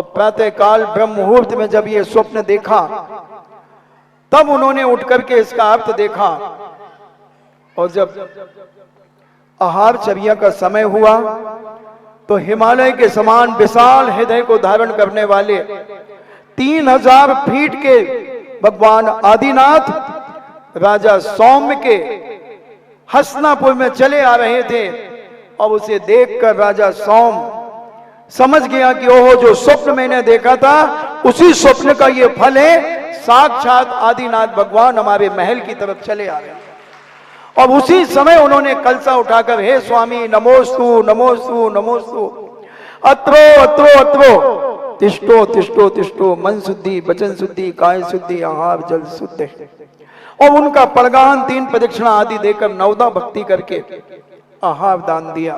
और प्रातः काल ब्रह्म मुहूर्त में जब ये स्वप्न देखा तब उन्होंने उठ करके इसका अर्थ देखा। और जब आहार चर्या का समय हुआ तो हिमालय के समान विशाल हृदय को धारण करने वाले 3000 फीट के भगवान आदिनाथ राजा सौम्य के हसनापुर में चले आ रहे थे। और उसे देखकर राजा सौम्य समझ गया कि ओहो, जो स्वप्न मैंने देखा था उसी स्वप्न का ये फल है। साक्षात आदिनाथ भगवान हमारे महल की तरफ चले आ रहे हैं। और उसी समय उन्होंने कलसा उठाकर, हे स्वामी नमोस्तु नमोस्तु नमोस्तु, अत्रो अत्रो अत्रो, तिष्ठो तिष्ठो तिष्ठो, मन शुद्धि वचन शुद्धि काय शुद्धि आहार जल शुद्ध। और उनका परगान 3 प्रदक्षिणा आदि देकर नवदा भक्ति करके आहार दान दिया।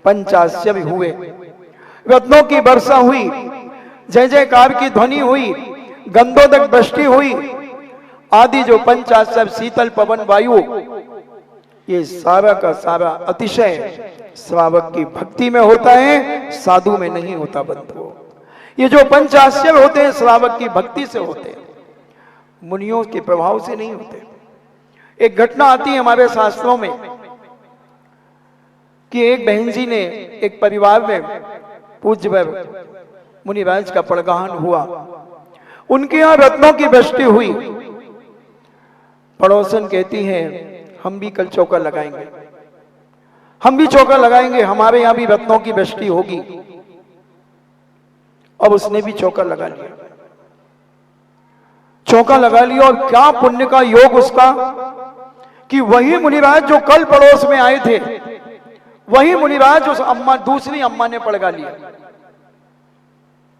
पंचाश्य भी हुए, रत्नों की वर्षा हुई, जय जयकार की ध्वनि हुई, गंधोदक वृष्टि हुई आदि। जो पंचाश्य शीतल पवन वायु, ये सारा का सारा अतिशय श्रावक की भक्ति में होता है, साधु में नहीं होता बंधुओं। ये जो पंचाश्य होते हैं श्रावक की भक्ति से होते हैं, मुनियों के प्रभाव से नहीं होते। एक घटना आती है हमारे शास्त्रों में कि एक बहन जी ने एक परिवार में पूज्य मुनिराज का परगान हुआ, उनके यहां रत्नों की वृष्टि हुई। पड़ोसन कहती है हम भी कल चौका लगाएंगे, हम भी चौका लगाएंगे, हमारे यहां भी रत्नों की वृष्टि होगी। अब उसने भी चौका लगा लिया, चौका लगा लिया। और क्या पुण्य का योग उसका कि वही मुनिराज जो कल पड़ोस में आए थे, वही मुनिराज उस अम्मा, दूसरी अम्मा ने पड़गा लिया,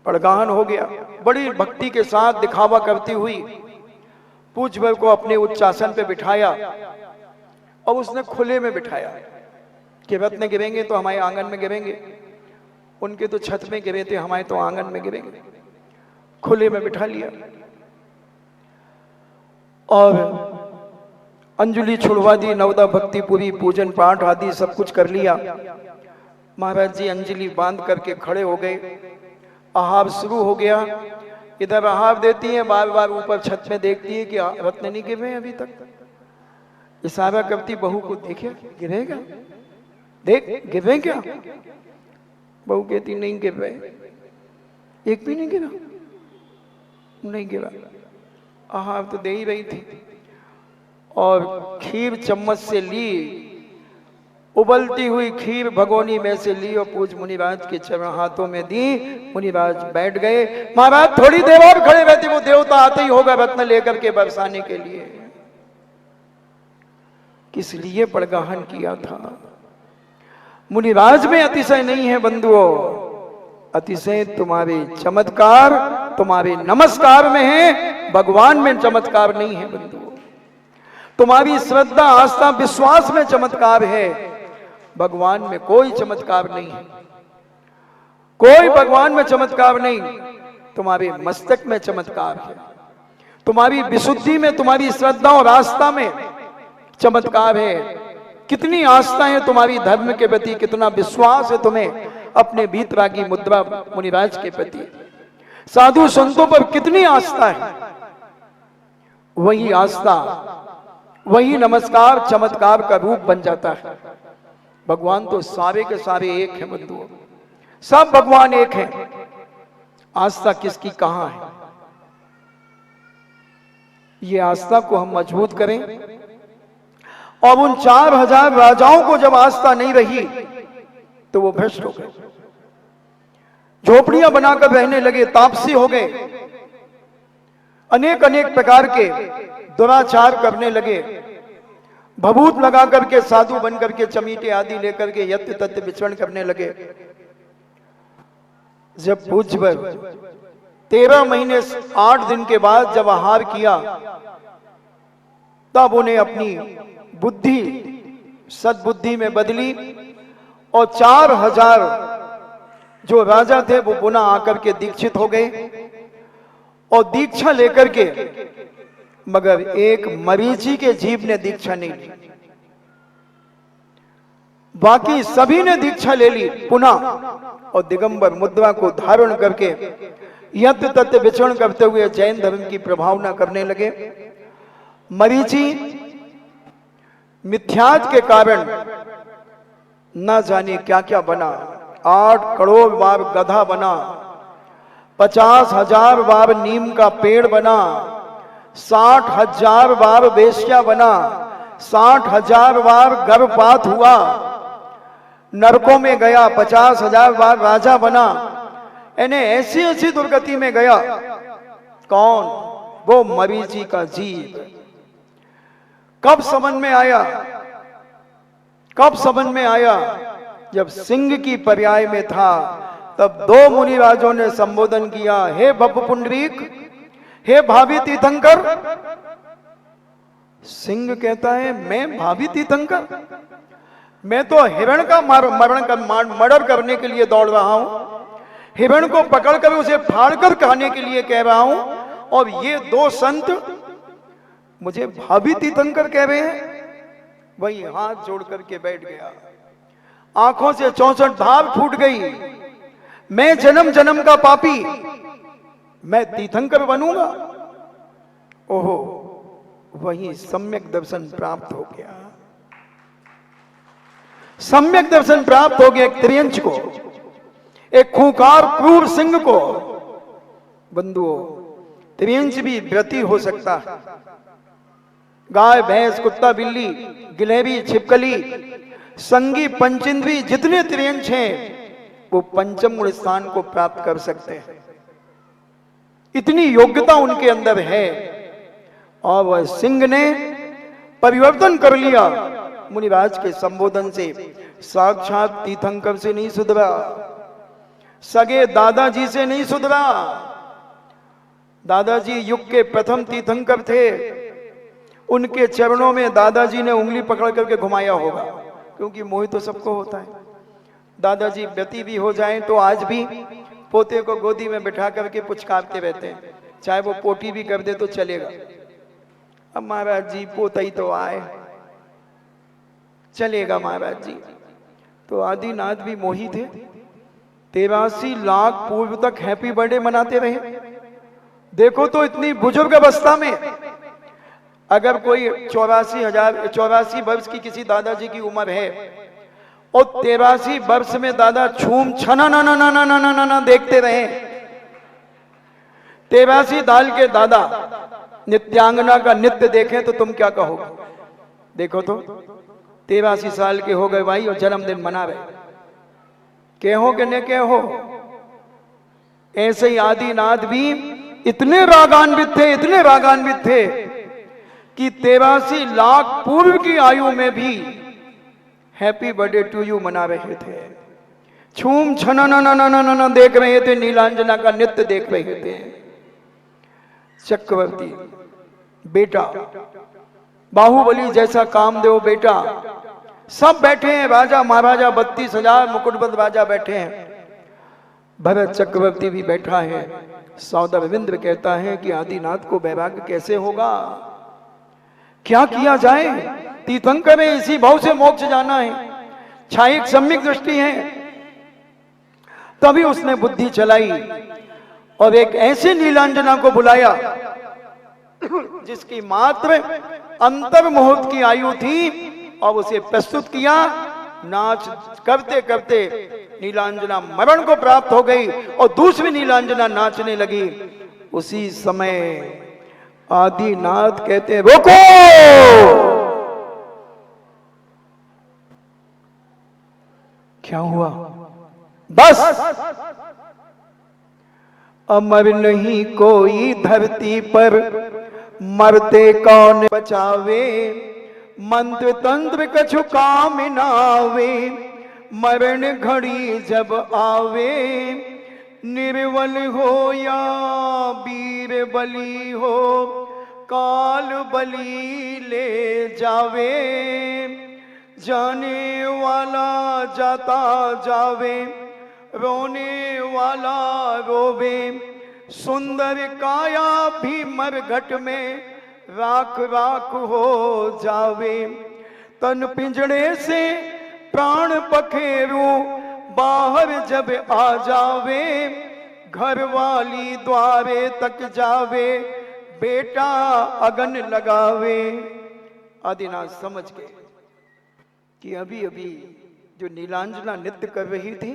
पड़गान हो गया। बड़ी भक्ति के साथ दिखावा करती हुई पूज्य को अपने उच्चासन पे बिठाया और उसने खुले में बिठाया कि रत्न गिरेंगे तो हमारे आंगन में गिरेंगे, उनके तो छत में गिरे थे, हमारे तो आंगन में गिरेंगे। खुले में बिठा लिया और अंजलि छुड़वा दी, नवदा भक्ति पूरी, पूजन पाठ आदि सब कुछ कर लिया। महाराज जी अंजलि बांध करके खड़े हो गए, आहार शुरू हो गया। इधर आहार देती है, बार बार ऊपर छत में देखती है कि रत्न नहीं गिर रहे अभी तक। इशारा करती बहू को, देखे गिरेगा, देख गिर रहे क्या? बहू कहती नहीं गिर रहे, एक भी नहीं गिरा, नहीं गिरा। आहार तो दे ही रही थी और खीर चम्मच से ली, उबलती हुई खीर भगोनी में से ली और पूज मुनिराज के चरण हाथों में दी। मुनिराज बैठ गए। महाराज थोड़ी देर और खड़े रहते, वो देवता आते ही होगा रत्न लेकर के बरसाने के लिए। किस लिए पड़गाहन किया था? मुनिराज में अतिशय नहीं है बंधुओं, अतिशय तुम्हारे चमत्कार, तुम्हारे नमस्कार में है, भगवान में चमत्कार नहीं है बंधुओं। तुम्हारी श्रद्धा आस्था विश्वास में चमत्कार है, भगवान में कोई चमत्कार नहीं है, कोई भगवान में चमत्कार नहीं। तुम्हारे मस्तक में चमत्कार है, तुम्हारी विशुद्धि में, तुम्हारी श्रद्धा और आस्था में चमत्कार है। कितनी आस्था है तुम्हारी धर्म के प्रति, कितना विश्वास है तुम्हें अपने भीतरागी मुद्रा मुनिराज के प्रति, साधु संतों पर कितनी आस्था है। वही आस्था, वही नमस्कार चमत्कार का रूप बन जाता है। भगवान तो सारे के सारे एक है बंधुओं, सब भगवान एक है। आस्था किसकी कहां है? ये आस्था को हम मजबूत करें। और उन 4000 राजाओं को जब आस्था नहीं रही तो वो भ्रष्ट हो गए, झोपड़ियां बनाकर रहने लगे, तापसी हो गए, अनेक अनेक प्रकार के दुराचार करने लगे, भभूत लगा करके साधु बन करके चमीटे आदि लेकर के यत्य तत्य विचरण करने लगे। जब पूज्य 13 महीने 8 दिन के बाद जब आहार किया, तब उन्हें अपनी बुद्धि सद्बुद्धि में बदली और 4000 जो राजा थे वो पुनः आकर के दीक्षित हो गए और दीक्षा लेकर के, मगर एक मरीची के जीव ने दीक्षा नहीं ली। बाकी सभी ने दीक्षा ले ली पुनः, और दिगंबर मुद्रा को धारण करके यत्र तत्र विचरण करते हुए जैन धर्म की प्रभावना करने लगे। मरीचि मिथ्यात के कारण न जाने क्या क्या बना, 8 करोड़ बार गधा बना, 50,000 बार नीम का पेड़ बना, 60,000 बार वेश्या बना, 60,000 बार गर्भपात हुआ, नरकों में गया, 50,000 बार राजा बना, यानी ऐसी ऐसी दुर्गति में गया। कौन? वो मरीचि का जीव। कब समझ में आया? कब समझ में आया? जब सिंह की पर्याय में था, तब 2 मुनिराजों ने संबोधन किया, हे भव पुंडरीक, हे भावी तीर्थंकर। सिंह कहता है, मैं भावी तीर्थंकर? मैं तो हिरण का मर्डर करने के लिए दौड़ रहा हूं, हिरण को पकड़कर उसे फाड़कर खाने के लिए कह रहा हूं, और ये 2 संत मुझे भावी तीर्थंकर कह रहे हैं। वही हाथ जोड़ करके बैठ गया, आंखों से 64 धार फूट गई। मैं जन्म जन्म का पापी, मैं तीर्थंकर बनूंगा? ओहो, वही सम्यक दर्शन प्राप्त हो गया। सम्यक दर्शन प्राप्त हो गया एक त्रियंच को, एक खूंखार क्रूर सिंह को। बंधुओं, त्रियंच भी व्रती हो सकता है। गाय, भैंस, कुत्ता, बिल्ली, गिलहरी, छिपकली, संगी, पंचेंद्री, जितने त्रियंच हैं वो पंचम गुण स्थान को प्राप्त कर सकते हैं। इतनी योग्यता उनके अंदर है। और वह सिंह ने परिवर्तन कर लिया मुनिराज के संबोधन से। साक्षात तीर्थंकर से नहीं सुधरा, सगे दादाजी से नहीं सुधरा। दादाजी युग के प्रथम तीर्थंकर थे, उनके चरणों में दादाजी ने उंगली पकड़ करके घुमाया होगा, क्योंकि मोह तो सबको होता है। दादाजी व्यती भी हो जाएं तो आज भी पोते को गोदी में बिठा करके पुचकारते रहते हैं, चाहे वो पोटी भी कर दे तो चलेगा। अब महाराज जी पोता ही तो आए, चलेगा महाराज जी। तो आदिनाथ भी मोही थे, 83 लाख पूर्व तक हैप्पी बर्थडे मनाते रहे। देखो तो इतनी बुजुर्ग अवस्था में, अगर कोई 84 वर्ष की किसी दादाजी की उम्र है और 83 वर्ष में दादा छूम छना ना ना ना ना ना ना ना देखते रहे। 83 दाल के दादा नित्यांगना का नित्य देखें तो तुम क्या कहोगे? देखो तो 83 साल के हो गए भाई और जन्मदिन मना रहे, कहो कि न कहो। ऐसे ही आदिनाथ भी इतने रागान्वित थे, इतने रागान्वित थे कि 83 लाख पूर्व की आयु में भी हैप्पी बर्थडे टू यू मना रहे थे। छूम छना ना ना ना ना ना देख रहे थे, नीलांजना का नृत्य देख रहे थे। चक्रवर्ती बेटा, बाहुबली जैसा कामदेव बेटा, सब बैठे हैं, राजा महाराजा 32,000 मुकुटबद्ध राजा बैठे हैं। भरत चक्रवर्ती भी बैठा है। सौदामिंद्र कहता है कि आदिनाथ को वैराग्य कैसे होगा, क्या किया जाए? तीर्थंकर है, इसी भाव से मोक्ष जाना है, छायिक सम्यक दृष्टि है। तभी उसने बुद्धि चलाई और एक ऐसे नीलांजना को बुलाया जिसकी मात्र अंतर मुहूर्त की आयु थी, और उसे प्रस्तुत किया। नाच करते करते नीलांजना मरण को प्राप्त हो गई और दूसरी नीलांजना नाचने लगी। उसी समय आदिनाथ कहते हैं, रोको। क्या हुआ? बस, अमर नहीं कोई धरती पर, मरते कौन बचावे, मंत्र तंत्र कछु काम नावे, मरण घड़ी जब आवे, निर्बल हो या वीर बली हो, काल बली ले जावे, जाने वाला जाता जावे, रोने वाला रोवे, सुंदर काया भी मरघट में राख राख हो जावे, तन पिंजड़े से प्राण पखेरु बाहर जब आ जावे, घर वाली द्वारे तक जावे, बेटा अगन लगावे। आदिनाथ समझ गए कि अभी अभी जो नीलांजना नृत्य कर रही थी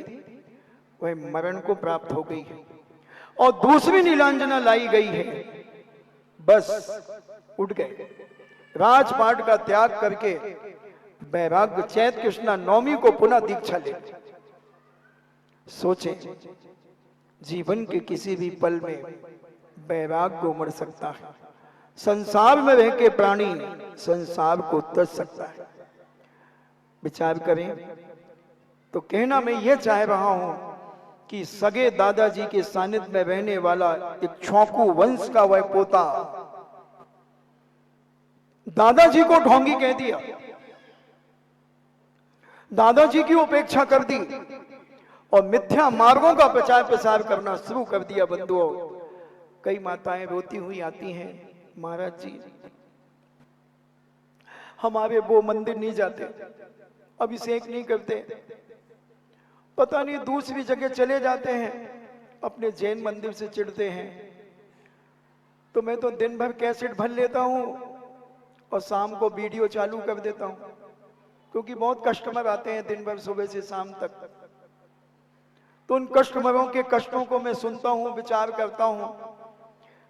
वह मरण को प्राप्त हो गई है और दूसरी नीलांजना लाई गई है। बस उठ गए, राजपाट का त्याग करके वैराग्य चैत कृष्णा नवमी को पुनः दीक्षा ले। सोचे जीवन के किसी भी पल में वैराग्य उमड़ सकता है। संसार में रह के प्राणी संसार को तज सकता है। विचार करें तो कहना मैं ये चाह रहा हूं कि सगे दादाजी के सानिध्य में रहने वाला एक छौंकू वंश का वह पोता दादाजी को ढोंगी कह दिया, दादाजी की उपेक्षा कर दी और मिथ्या मार्गों का प्रचार प्रसार करना शुरू कर दिया। बंधुओं, कई माताएं रोती हुई आती हैं, महाराज जी हमारे वो मंदिर नहीं जाते, अभिषेक नहीं करते, पता नहीं दूसरी जगह चले जाते हैं, अपने जैन मंदिर से चिढ़ते हैं। तो मैं तो दिन भर कैसेट भर लेता हूं और शाम को वीडियो चालू कर देता हूं, क्योंकि बहुत कस्टमर आते हैं दिन भर सुबह से शाम तक। तो उन कस्टमरों के कष्टों को मैं सुनता हूं, विचार करता हूं।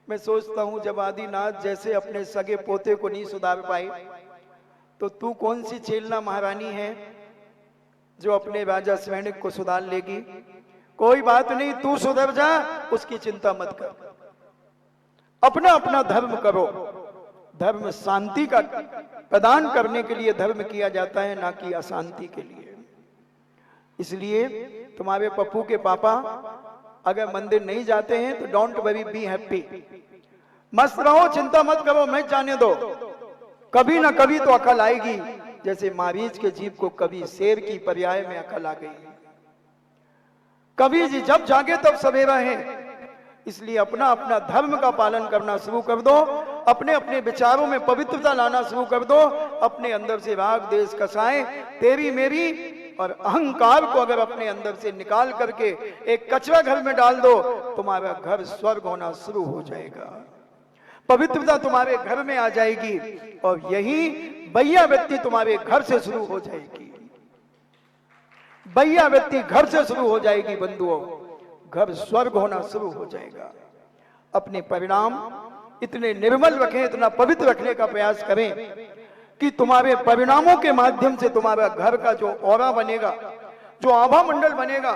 मैं सोचता हूं जब आदिनाथ जैसे अपने सगे पोते को नहीं सुधार पाए तो तू कौन सी चेलना महारानी है जो अपने राजा सैनिक को सुधार लेगी। कोई बात नहीं, तू सुधर जा, उसकी चिंता मत कर। अपना अपना धर्म करो। धर्म शांति का प्रदान करने के लिए धर्म किया जाता है, ना कि अशांति के लिए। इसलिए तुम्हारे पप्पू के पापा अगर मंदिर नहीं जाते हैं तो डोंट वरी, बी हैप्पी, मस्त रहो, चिंता मत करो, मत जाने दो। कभी ना कभी तो अकल आएगी, जैसे मारीच के जीव को कभी शेर की पर्याय में अकल आ गई। कभी जी जब जागे तब सवेरा है। इसलिए अपना अपना धर्म का पालन करना शुरू कर दो, अपने अपने विचारों में पवित्रता लाना शुरू कर दो, अपने अंदर से राग देश कसाएं, तेरी मेरी और अहंकार को अगर अपने अंदर से निकाल करके एक कचरा घर में डाल दो, तुम्हारा घर स्वर्ग होना शुरू हो जाएगा। पवित्रता तुम्हारे घर में आ जाएगी और यही बैया व्यक्ति तुम्हारे घर से शुरू हो जाएगी। बैया व्यक्ति घर से शुरू हो जाएगी। बंधुओं, घर स्वर्ग होना शुरू हो जाएगा। अपने परिणाम इतने निर्मल रखें, इतना पवित्र रखने का प्रयास करें कि तुम्हारे परिणामों के माध्यम से तुम्हारा घर का जो ऑरा बनेगा, जो आभा मंडल बनेगा,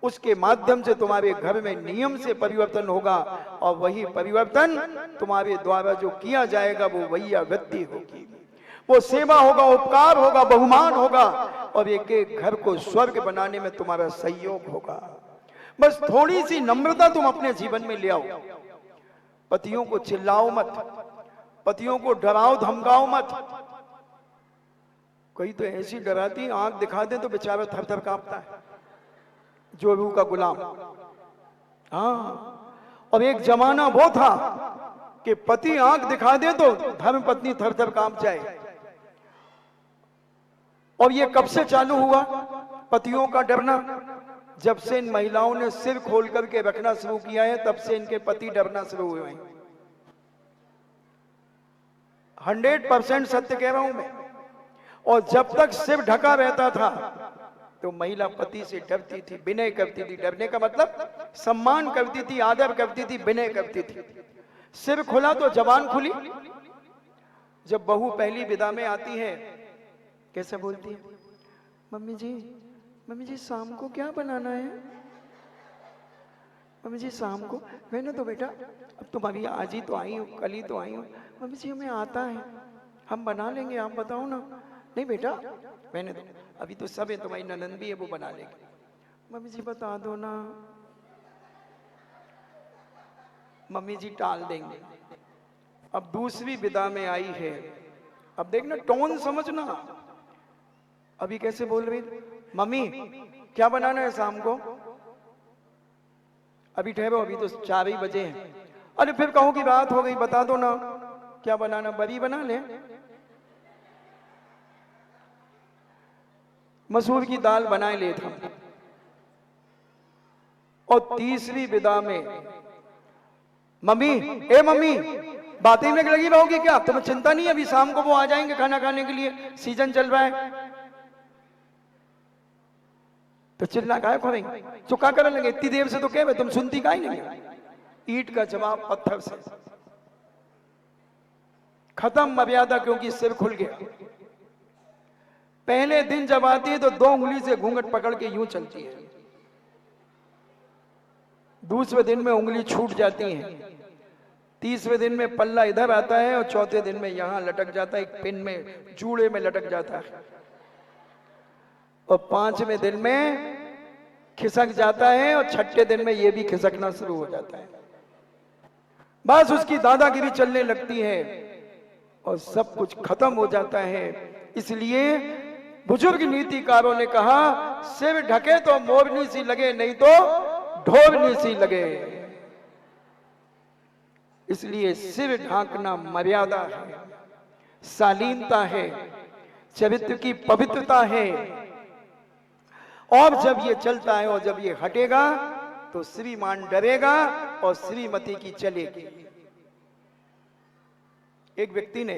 उसके माध्यम से तुम्हारे घर में नियम से परिवर्तन होगा और वही परिवर्तन तुम्हारे द्वारा जो किया जाएगा वो वही व्यक्ति होगी, वो सेवा होगा, उपकार होगा, बहुमान होगा और एक एक घर को स्वर्ग बनाने में तुम्हारा सहयोग होगा। बस थोड़ी सी नम्रता तुम अपने जीवन में ले आओ। पतियों को चिल्लाओ मत, पतियों को डराओ धमकाओ मत। कोई तो ऐसी डराती आंख दिखा दे तो बेचारा थर थर कांपता है, जो रूह का गुलाम। हाँ, और एक जमाना वो था कि पति आंख दिखा दे तो धर्म पत्नी थर थर कांप जाए। और ये कब से चालू हुआ पतियों का डरना? जब से इन महिलाओं ने सिर खोल करके रखना शुरू किया है, तब से इनके पति डरना शुरू हुए हैं। 100% सत्य कह रहा हूं मैं। और जब तक सिर ढका रहता था तो महिला पति से डरती थी, विनय करती थी। डरने का मतलब सम्मान करती थी, आदर करती थी, विनय करती थी। सिर खुला तो जबान खुली। जब बहू पहली विदा में आती है, कैसे बोलती है? मम्मी जी शाम को क्या बनाना है? मम्मी जी शाम को मैंने तो बेटा, अब तुम्हारी आज ही तो आई हो, कल ही तो आई हो। मम्मी जी हमें आता है, हम बना लेंगे, आप बताओ ना। नहीं बेटा मैंने तो, अभी तो सब है, तुम्हारी ननंद भी है, वो बना लेगी। मम्मी जी बता दो ना। मम्मी जी टाल देंगे। अब दूसरी विदा में आई है, अब देखना टोन समझना। अभी कैसे बोल रही? मम्मी क्या बनाना है शाम को? अभी ठहरो, अभी तो 4 ही बजे हैं। अरे फिर कहो कि रात हो गई, बता दो ना क्या बनाना, बरी बना ले। मसूर की दाल बनाए ले था। और तीसरी विदा में मम्मी, ए मम्मी, बातें में लगी रहोगी क्या? तुम्हें चिंता नहीं है, अभी शाम को वो आ जाएंगे खाना खाने के लिए, सीजन चल रहा है। तो चिल्ला काय खोलेंगे, चुका करने लगे, इतनी देर से तो कह तुम सुनती का ही नहीं। ईंट का जवाब पत्थर से। खत्म मर्यादा, क्योंकि सिर खुल गया। पहले दिन जब आती है तो 2 उंगली से घूंघट पकड़ के यूं चलती है, दूसरे दिन में उंगली छूट जाती है, तीसरे दिन में पल्ला इधर आता है और चौथे दिन में यहां लटक जाता है, एक पिन में जूड़े में लटक जाता है, और 5वें दिन में खिसक जाता है, और 6ठे दिन में यह भी खिसकना शुरू हो जाता है। बस उसकी दादागिरी चलने लगती है और सब कुछ खत्म हो जाता है। इसलिए बुजुर्ग नीतिकारों ने कहा, सिर ढके तो मोरनी सी लगे, नहीं तो ढोरनी सी लगे। इसलिए सिर ढांकना मर्यादा है, शालीनता है, चरित्र की पवित्रता है। और जब ये चलता है और जब ये हटेगा तो श्रीमान डरेगा और श्रीमती की चलेगी। एक व्यक्ति ने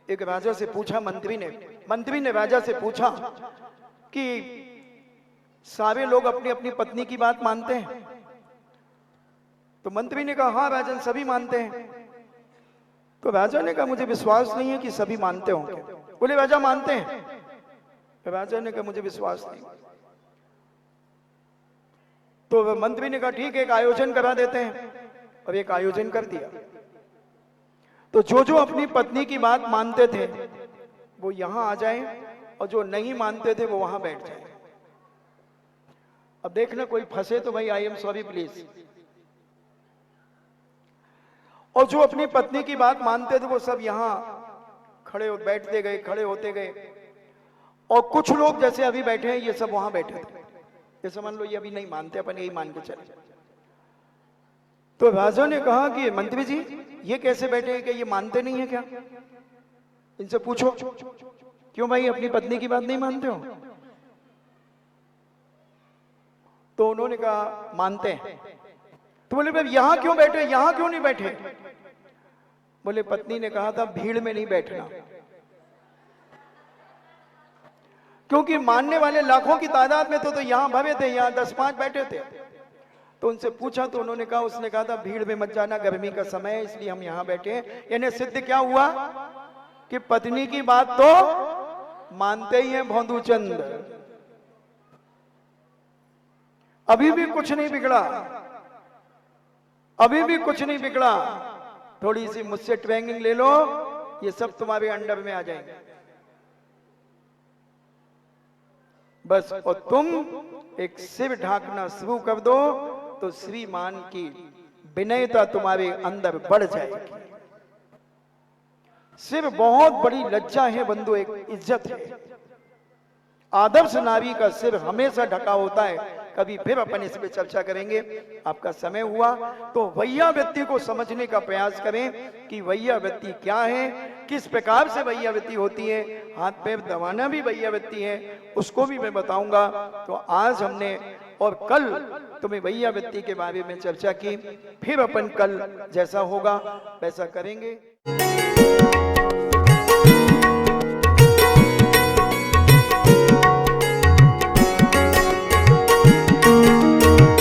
एक राजा से पूछा, मंत्री ने राजा से पूछा कि सारे लोग अपनी अपनी पत्नी की बात मानते हैं? तो मंत्री ने कहा, हाँ राजन, सभी मानते हैं। तो राजा ने कहा, मुझे विश्वास नहीं है कि सभी मानते होंगे। बोले, राजा मानते हैं। तो राजा ने कहा, मुझे विश्वास नहीं। तो मंत्री ने कहा, ठीक है, एक आयोजन करा देते हैं। और एक आयोजन कर दिया। तो जो अपनी पत्नी की बात मानते थे वो यहां आ जाएं, और जो नहीं मानते थे वो वहां बैठ जाएं। अब देखना कोई फंसे तो भाई आई एम सॉरी प्लीज। और जो अपनी पत्नी की बात मानते थे वो सब यहां बैठते गए, खड़े होते गए। और कुछ लोग जैसे अभी बैठे हैं, ये सब वहां बैठे थे। ये समझ लो ये अभी नहीं मानते, अपन यही मान के चले। तो राजा ने कहा कि मंत्री जी, ये कैसे बैठे हैं, कि ये मानते नहीं है क्या? इनसे पूछो, क्यों भाई अपनी पत्नी की बात नहीं मानते हो? तो उन्होंने कहा, मानते हैं। तो बोले, भाई यहां क्यों बैठे, यहां क्यों नहीं बैठे? बोले, पत्नी ने कहा था भीड़ में नहीं बैठना, क्योंकि मानने वाले लाखों की तादाद में तो यहां भरे थे, यहां 10-5 बैठे थे। तो उनसे पूछा तो उन्होंने कहा, उसने कहा था भीड़ में मत जाना, गर्मी का समय है, इसलिए हम यहां बैठे हैं। यानी सिद्ध क्या हुआ कि पत्नी की बात तो मानते ही हैं भोंदू चंद। अभी भी कुछ नहीं बिगड़ा, अभी भी कुछ नहीं बिगड़ा। थोड़ी सी मुझसे ट्रेनिंग ले लो, ये सब तुम्हारे अंडर में आ जाएंगे बस। और तुम एक सिर ढांकना शुरू कर दो तो श्रीमान की विनयता तुम्हारे अंदर बढ़ जाएगी। सिर बहुत बड़ी लज्जा है बंधु, एक इज्जत है। आदर्श नारी का सिर हमेशा ढका होता है। कभी फिर अपन इस पे चर्चा करेंगे। आपका समय हुआ तो वैयावृत्ति को समझने का प्रयास करें कि वैयावृत्ति क्या है, किस प्रकार से वैयावृत्ति होती है। हाथ पैर दबाना भी वैयावृत्ति है, उसको भी मैं बताऊंगा। तो आज हमने और कल तुम्हें वैयावृत्ति के बारे में चर्चा की। फिर अपन कल जैसा होगा वैसा करेंगे।